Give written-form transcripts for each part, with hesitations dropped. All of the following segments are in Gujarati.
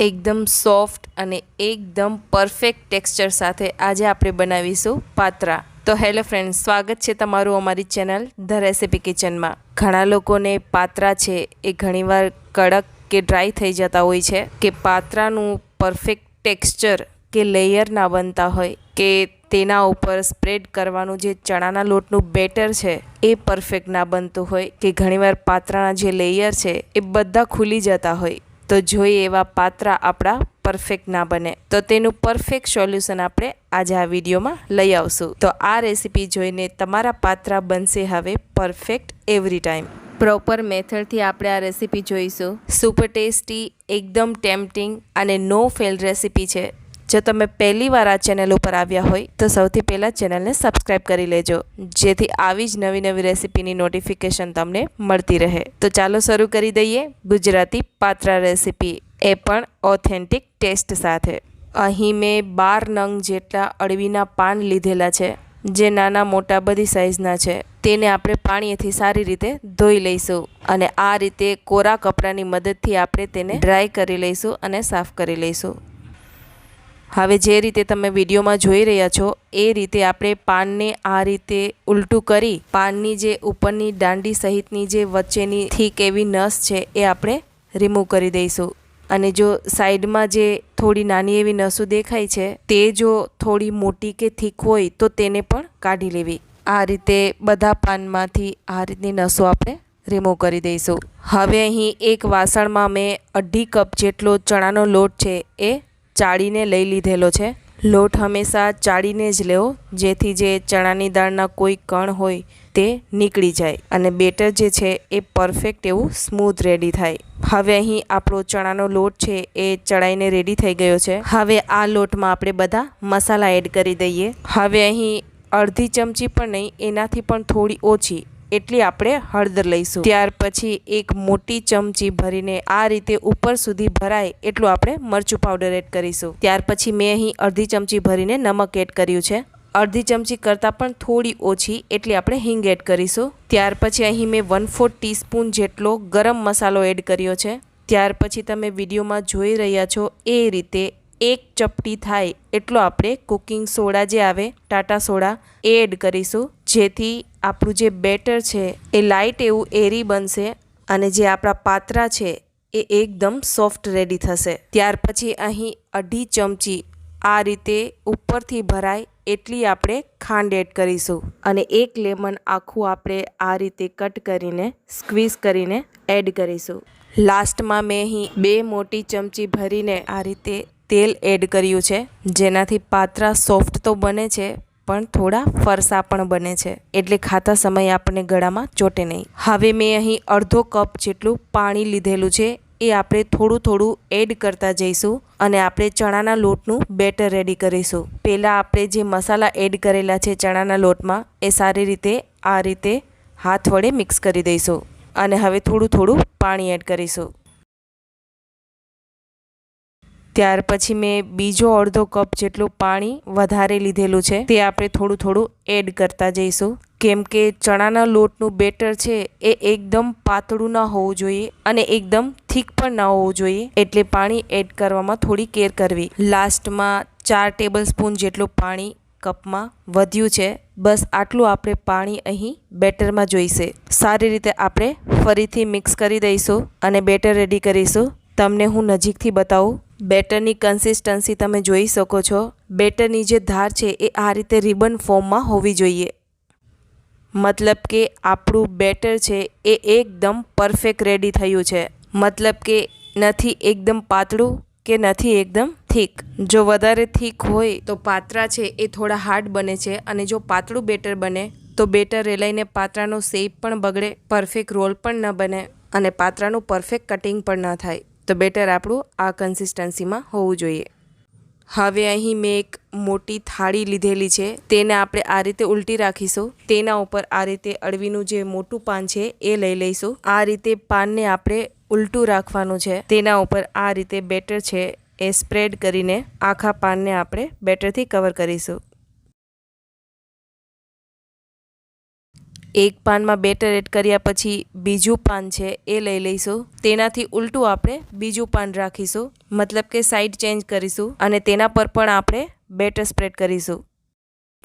એકદમ સોફ્ટ અને એકદમ પરફેક્ટ ટેક્સચર સાથે આજે આપણે બનાવીશું પાત્રા. તો હેલો ફ્રેન્ડ્સ, સ્વાગત છે તમારું અમારી ચેનલ ધ રેસિપી કિચનમાં. ઘણા લોકોને પાત્રા છે એ ઘણીવાર કડક કે ડ્રાય થઈ જતા હોય છે, કે પાત્રાનું પરફેક્ટ ટેક્સચર કે લેયર ના બનતા હોય, કે તેના ઉપર સ્પ્રેડ કરવાનું જે ચણાના લોટનું બેટર છે એ પરફેક્ટ ના બનતું હોય, કે ઘણીવાર પાત્રાના જે લેયર છે એ બધા ખુલી જતા હોય. તો જોઈએ એવા પાત્રા આપણા પરફેક્ટ ના બને, તો તેનું પરફેક્ટ સોલ્યુશન આપણે આજે આ વિડીયોમાં લઈ આવશું. તો આ રેસીપી જોઈને તમારા પાત્રા બનશે હવે પરફેક્ટ એવરી ટાઈમ. પ્રોપર મેથડથી આપણે આ રેસીપી જોઈશું. સુપર ટેસ્ટી, એકદમ ટેમ્પટિંગ અને નો ફેલ રેસીપી છે. જો તમે પહેલી વાર આ ચેનલ ઉપર આવ્યા હોય તો સૌથી પહેલાં ચેનલને સબસ્ક્રાઈબ કરી લેજો, જેથી આવી જ નવી નવી રેસીપીની નોટિફિકેશન તમને મળતી રહે. તો ચાલો શરૂ કરી દઈએ ગુજરાતી પાત્રા રેસીપી, એ પણ ઓથેન્ટિક ટેસ્ટ સાથે. અહીં મેં 12 નંગ જેટલા અળવીના પાન લીધેલા છે, જે નાના મોટા બધી સાઇઝના છે. તેને આપણે પાણીથી સારી રીતે ધોઈ લઈશું અને આ રીતે કોરા કપડાની મદદથી આપણે તેને ડ્રાય કરી લઈશું અને સાફ કરી લઈશું. હવે જે રીતે તમે વિડીયોમાં જોઈ રહ્યા છો એ રીતે આપણે પાનને આ રીતે ઉલટું કરી પાનની જે ઉપરની દાંડી સહિતની જે વચ્ચેની થીક એવી નસ છે એ આપણે રિમૂવ કરી દઈશું. અને જો સાઈડમાં જે થોડી નાની એવી નસો દેખાય છે તે જો થોડી મોટી કે થીક હોય તો તેને પણ કાઢી લેવી. આ રીતે બધા પાનમાંથી આ રીતની નસો આપણે રિમૂવ કરી દઈશું. હવે અહીં એક વાસણમાં મેં 2.5 કપ જેટલો ચણાનો લોટ છે એ ચાળીને લઈ લીધેલો છે. લોટ હંમેશા ચાળીને જ લેવો, જેથી જે ચણાની દાળના કોઈ કણ હોય તે નીકળી જાય અને બેટર જે છે એ પરફેક્ટ એવું સ્મૂથ રેડી થાય. હવે અહીં આપણો ચણાનો લોટ છે એ ચડાઈને રેડી થઈ ગયો છે. હવે આ લોટમાં આપણે બધા મસાલા એડ કરી દઈએ. હવે અહીં અડધી ચમચી પણ નહીં, એનાથી પણ થોડી ઓછી એટલી આપણે હળદર લઈશું. ત્યાર પછી એક મોટી ચમચી ભરીને આ રીતે ઉપર સુધી ભરાય એટલું આપણે મરચું પાવડર એડ કરીશું. ત્યાર પછી મેં અહીં અડધી ચમચી ભરીને નમક એડ કર્યું છે. અડધી ચમચી કરતાં પણ થોડી ઓછી એટલી આપણે હિંગ એડ કરીશું. ત્યાર પછી અહીં મેં 1/4 ટીસ્પૂન જેટલો ગરમ મસાલો એડ કર્યો છે. ત્યાર પછી તમે વિડીયોમાં જોઈ રહ્યા છો એ રીતે 1 ચપટી થાય એટલો આપણે કુકિંગ સોડા જે આવે, ટાટા સોડા, એ એડ કરીશું, જેથી આપણું જે બેટર છે એ લાઇટ એવું એરી બનશે અને જે આપણા પાત્રા છે એ એકદમ સોફ્ટ રેડી થશે. ત્યાર પછી અહીં 2.5 ચમચી આ રીતે ઉપરથી ભરાય એટલી આપણે ખાંડ એડ કરીશું અને 1 લેમન આખું આપણે આ રીતે કટ કરીને સ્ક્વીઝ કરીને એડ કરીશું. લાસ્ટમાં મેં અહીં 2 મોટી ચમચી ભરીને આ રીતે તેલ એડ કર્યું છે, જેનાથી પાત્રા સોફ્ટ તો બને છે પણ થોડા ફરસા પણ બને છે, એટલે ખાતા સમયે આપણને ગળામાં ચોટે નહીં. હવે મેં અહીં 1/2 કપ જેટલું પાણી લીધેલું છે, એ આપણે થોડું થોડું એડ કરતા જઈશું અને આપણે ચણાના લોટનું બેટર રેડી કરીશું. પહેલાં આપણે જે મસાલા એડ કરેલા છે ચણાના લોટમાં એ સારી રીતે આ રીતે હાથ વડે મિક્સ કરી દઈશું અને હવે થોડું થોડું પાણી એડ કરીશું. ત્યાર પછી મેં બીજો 1/2 કપ જેટલું પાણી વધારે લીધેલું છે, તે આપણે થોડું થોડું એડ કરતા જઈશું, કેમ કે ચણાના લોટનું બેટર છે એ એકદમ પાતળું ના હોવું જોઈએ અને એકદમ થીક પણ ના હોવું જોઈએ, એટલે પાણી એડ કરવામાં થોડી કેર કરવી. લાસ્ટમાં 4 ટેબલસ્પૂન જેટલું પાણી કપમાં વધ્યું છે. બસ આટલું આપણે પાણી અહીં બેટરમાં જોઈશે. સારી રીતે આપણે ફરીથી મિક્સ કરી દઈશું અને બેટર રેડી કરીશું. તમને હું નજીકથી બતાવું. બેટરની કન્સિસ્ટન્સી તમે જોઈ શકો છો. બેટરની જે ધાર છે એ આ રીતે રિબન ફોર્મમાં હોવી જોઈએ, મતલબ કે આપણું બેટર છે એ એકદમ પરફેક્ટ રેડી થયું છે. મતલબ કે નથી એકદમ પાતળું કે નથી એકદમ થીક. જો વધારે થીક હોય તો પાત્રા છે એ થોડા હાર્ડ બને છે અને જો પાતળું બેટર બને તો બેટર રેલાઈને પાત્રાનો શેપ પણ બગડે, પરફેક્ટ રોલ પણ ન બને અને પાત્રાનું પરફેક્ટ કટિંગ પણ ન થાય. તો બેટર આપણું આ કન્સિસ્ટન્સીમાં હોવું જોઈએ. હવે અહીં મેં એક મોટી થાળી લીધેલી છે, તેને આપણે આ રીતે ઉલટી રાખીશું. તેના ઉપર આ રીતે અળવીનું જે મોટું પાન છે એ લઈ લઈશું. આ રીતે પાનને આપણે ઉલટું રાખવાનું છે. તેના ઉપર આ રીતે બેટર છે એ સ્પ્રેડ કરીને આખા પાનને આપણે બેટરથી કવર કરીશું. એક પાનમાં બેટર એડ કર્યા પછી બીજું પાન છે એ લઈ લઈશું. તેનાથી ઉલટું આપણે બીજું પાન રાખીશું, મતલબ કે સાઈડ ચેન્જ કરીશું અને તેના પર પણ આપણે બેટર સ્પ્રેડ કરીશું.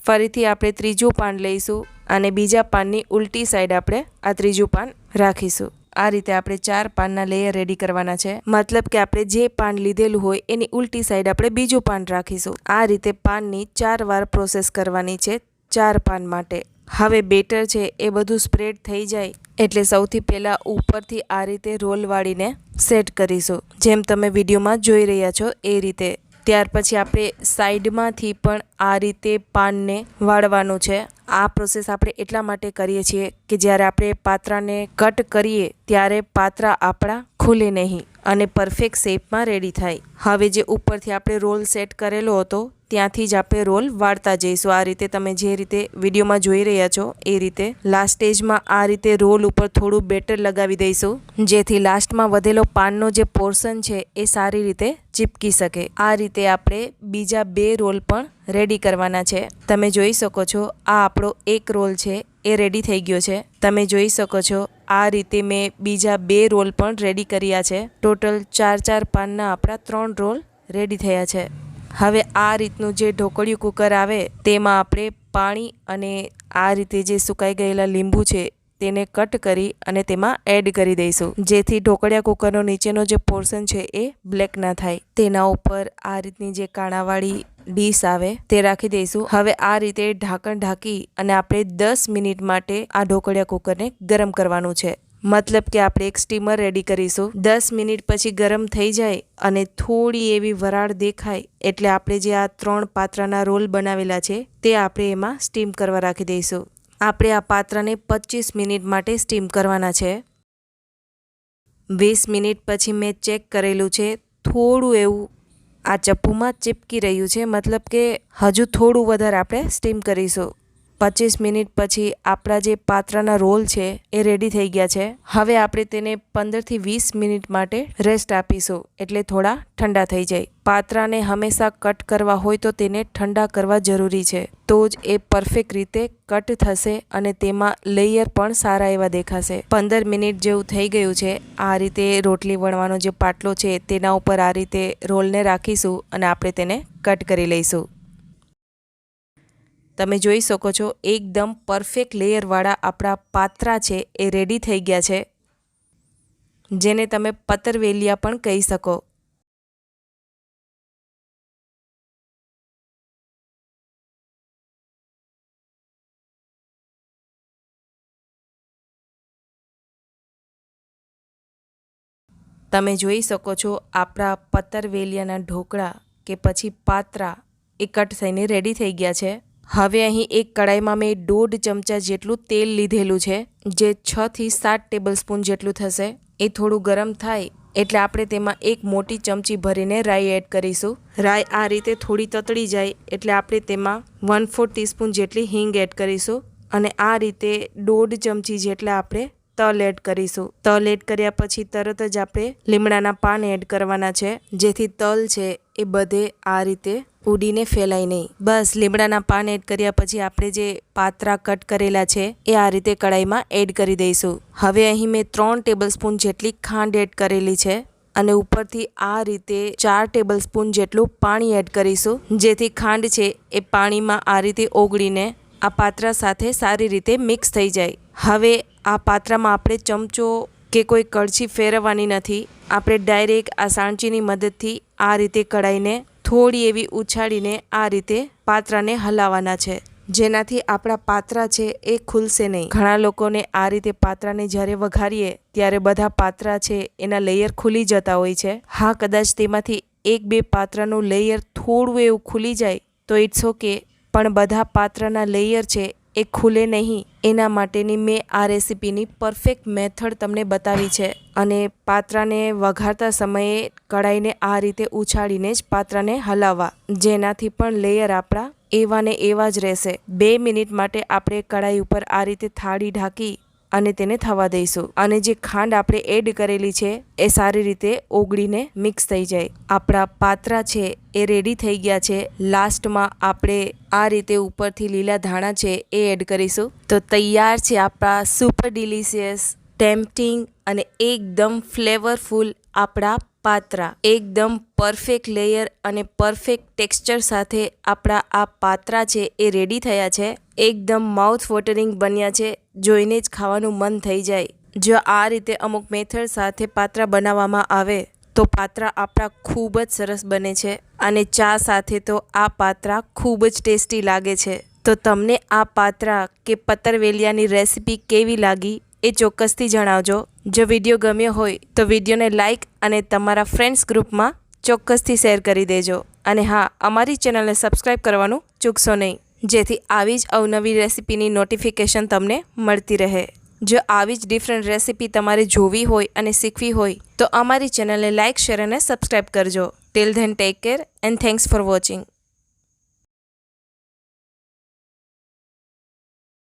ફરીથી આપણે ત્રીજું પાન લઈશું અને બીજા પાનની ઉલટી સાઈડ આપણે આ ત્રીજું પાન રાખીશું. આ રીતે આપણે 4 પાનના લેયર રેડી કરવાના છે, મતલબ કે આપણે જે પાન લીધેલું હોય એની ઉલટી સાઈડ આપણે બીજું પાન રાખીશું. આ રીતે પાનની 4 વાર પ્રોસેસ કરવાની છે 4 પાન માટે. હવે બેટર છે એ બધું સ્પ્રેડ થઈ જાય એટલે સૌથી પહેલાં ઉપરથી આ રીતે રોલ વાળીને સેટ કરીશું, જેમ તમે વિડીયોમાં જોઈ રહ્યા છો એ રીતે. ત્યાર પછી આપણે સાઈડમાંથી પણ આ રીતે પાનને વાળવાનું છે. આ પ્રોસેસ આપણે એટલા માટે કરીએ છીએ કે જ્યારે આપણે પાત્રાને કટ કરીએ ત્યારે પાત્રા આપણા ખુલે નહીં અને પરફેક્ટ શેપમાં રેડી થાય. હવે જે ઉપરથી આપણે રોલ સેટ કરેલો હતો ત્યાંથી જ આપણે રોલ વાળતા જઈશું. આ રીતે તમે જે રીતે વિડીયોમાં જોઈ રહ્યા છો એ રીતે. લાસ્ટ સ્ટેજમાં આ રીતે રોલ ઉપર થોડું બેટર લગાવી દઈશું, જેથી લાસ્ટમાં વધેલો પાનનો જે પોર્શન છે એ સારી રીતે ચીપકી શકે. આ રીતે આપણે બીજા 2 રોલ પણ રેડી કરવાના છે. તમે જોઈ શકો છો આ આપણો એક રોલ છે એ રેડી થઈ ગયો છે. તમે જોઈ શકો છો આ રીતે મેં બીજા 2 રોલ પણ રેડી કર્યા છે. ટોટલ 4 પાનના આપણા 3 રોલ રેડી થયા છે. હવે આ રીતનું જે ઢોકળિયું કુકર આવે તેમાં આપણે પાણી અને આ રીતે જે સુકાઈ ગયેલા લીંબુ છે તેને કટ કરી અને તેમાં એડ કરી દઈશું, જેથી ઢોકળિયા કુકરનો નીચેનો જે પોર્શન છે એ બ્લેક ના થાય. તેના ઉપર આ રીતની જે કાણાવાળી ડીશ આવે તે રાખી દઈશું. હવે આ રીતે ઢાંકણ ઢાંકી અને આપણે 10 મિનિટ માટે આ ઢોકળિયા કુકરને ગરમ કરવાનું છે. મતલબ કે આપણે એક સ્ટીમર રેડી કરીશું. 10 મિનિટ પછી ગરમ થઈ જાય અને થોડી એવી વરાળ દેખાય એટલે આપણે જે આ 3 પાત્રાના રોલ બનાવેલા છે તે આપણે એમાં સ્ટીમ કરવા રાખી દઈશું. આપણે આ પાત્રાને 25 મિનિટ માટે સ્ટીમ કરવાના છે. 20 મિનિટ પછી મેં ચેક કરેલું છે, થોડું એવું આ ચપ્પુમાં ચીપકી રહ્યું છે, મતલબ કે હજુ થોડું વધારે આપણે સ્ટીમ કરીશું. 25 મિનિટ પછી આપણા જે પાત્રાના રોલ છે એ રેડી થઈ ગયા છે. હવે આપણે તેને 15 થી 20 મિનિટ માટે રેસ્ટ આપીશું, એટલે થોડા ઠંડા થઈ જાય. પાત્રાને હંમેશા કટ કરવા હોય તો તેને ઠંડા કરવા જરૂરી છે, તો જ એ પરફેક્ટ રીતે કટ થશે અને તેમાં લેયર પણ સારા એવા દેખાશે. 15 મિનિટ જેવું થઈ ગયું છે. આ રીતે રોટલી વણવાનો જે પાટલો છે તેના ઉપર આ રીતે રોલને રાખીશું અને આપણે તેને કટ કરી લઈશું. તમે જોઈ શકો છો એકદમ પરફેક્ટ લેયરવાળા આપણા પાત્રા છે એ રેડી થઈ ગયા છે, જેને તમે પતરવેલિયા પણ કહી શકો. તમે જોઈ શકો છો આપણા પતરવેલિયાના ઢોકળા કે પછી પાત્રા એ કટ થઈને રેડી થઈ ગયા છે. હવે અહીં એક કડાઈમાં મેં 1.5 ચમચા જેટલું તેલ લીધેલું છે, જે 6 થી 7 ટેબલ સ્પૂન જેટલું થશે. એ થોડું ગરમ થાય એટલે આપણે તેમાં એક મોટી ચમચી ભરીને રાઈ એડ કરીશું. રાઈ આ રીતે થોડી તતળી જાય એટલે આપણે તેમાં 1/4 ટીસ્પૂન જેટલી હિંગ એડ કરીશું અને આ રીતે 1.5 ચમચી જેટલા આપણે તલ એડ કરીશું. તલ એડ કર્યા પછી તરત જ આપણે લીમડાના પાન એડ કરવાના છે, જેથી તલ છે એ બધે આ રીતે ઉડીને ફેલાય નહીં. બસ લીમડાના પાન એડ કર્યા પછી આપણે જે પાત્રા કટ કરેલા છે એ આ રીતે કડાઈમાં એડ કરી દઈશું. હવે અહીં મેં 3 ટેબલ સ્પૂન જેટલી ખાંડ એડ કરેલી છે અને ઉપરથી આ રીતે 4 ટેબલ સ્પૂન જેટલું પાણી એડ કરીશું, જેથી ખાંડ છે એ પાણીમાં આ રીતે ઓગળીને આ પાત્રા સાથે સારી રીતે મિક્સ થઈ જાય. હવે આ પાત્રામાં આપણે ચમચો કે કોઈ કળછી ફેરવવાની નથી. આપણે ડાયરેક્ટ આ સાણચીની મદદથી આ રીતે કડાઈને થોડી એવી ઉછાળીને આ રીતે પાત્રાને હલાવવાના છે, જેનાથી આપણા પાત્રા છે એ ખુલશે નહીં. ઘણા લોકોને આ રીતે પાત્રાને જ્યારે વઘારીએ ત્યારે બધા પાત્રા છે એના લેયર ખુલી જતા હોય છે. હા, કદાચ તેમાંથી 1-2 પાત્રાનું લેયર થોડું એવું ખુલી જાય તો ઇટ્સ ઓકે, પણ બધા પાત્રાના લેયર છે એ ખુલે નહીં. એના માટેની મેં આ રેસીપીની પરફેક્ટ મેથડ તમને બતાવી છે અને પાત્રાને વઘારતા સમયે કડાઈને આ રીતે ઉછાળીને જ પાત્રાને હલાવવા, જેનાથી પણ લેયર આપણા એવા ને એવા જ રહેશે. 2 મિનિટ માટે આપણે કડાઈ ઉપર આ રીતે થાળી ઢાંકી અને તેને થવા દઈશું. અને જે ખાંડ આપણે એડ કરેલી છે એ સારી રીતે ઓગળીને મિક્સ થઈ જાય. આપણા પાત્રા છે એ રેડી થઈ ગયા છે. લાસ્ટમાં આપણે આ રીતે ઉપરથી લીલા ધાણા છે એ એડ કરીશું. તો તૈયાર છે આપણા સુપર ડિલિશિયસ, ટેમ્પટિંગ અને એકદમ ફ્લેવરફુલ આપણા પાત્રા. એકદમ પરફેક્ટ લેયર અને પરફેક્ટ ટેક્સચર સાથે આપણા આ પાત્રા છે એ રેડી થયા છે. એકદમ માઉથ વોટરિંગ બન્યા છે, જોઈને જ ખાવાનું મન થઈ જાય. જો આ રીતે અમુક મેથડ સાથે પાત્રા બનાવવામાં આવે તો પાત્રા આપણા ખૂબ જ સરસ બને છે અને ચા સાથે તો આ પાત્રા ખૂબ જ ટેસ્ટી લાગે છે. તો તમને આ પાત્રા કે પતરવેલિયાની રેસીપી કેવી લાગી એ ચોક્કસથી જણાવજો. જો વિડીયો ગમ્યો હોય તો વિડીયોને લાઇક અને તમારા ફ્રેન્ડ્સ ગ્રુપમાં ચોક્કસથી શેર કરી દેજો. અને હા, અમારી ચેનલને સબસ્ક્રાઈબ કરવાનું ચૂકશો નહીં, જેથી આવી જ અવનવી રેસીપીની નોટિફિકેશન તમને મળતી રહે. જો આવી જ ડિફરન્ટ રેસીપી તમારે જોવી હોય અને શીખવી હોય તો અમારી ચેનલને લાઇક, શેર અને સબસ્ક્રાઈબ કરજો. Till then take care and thanks for watching.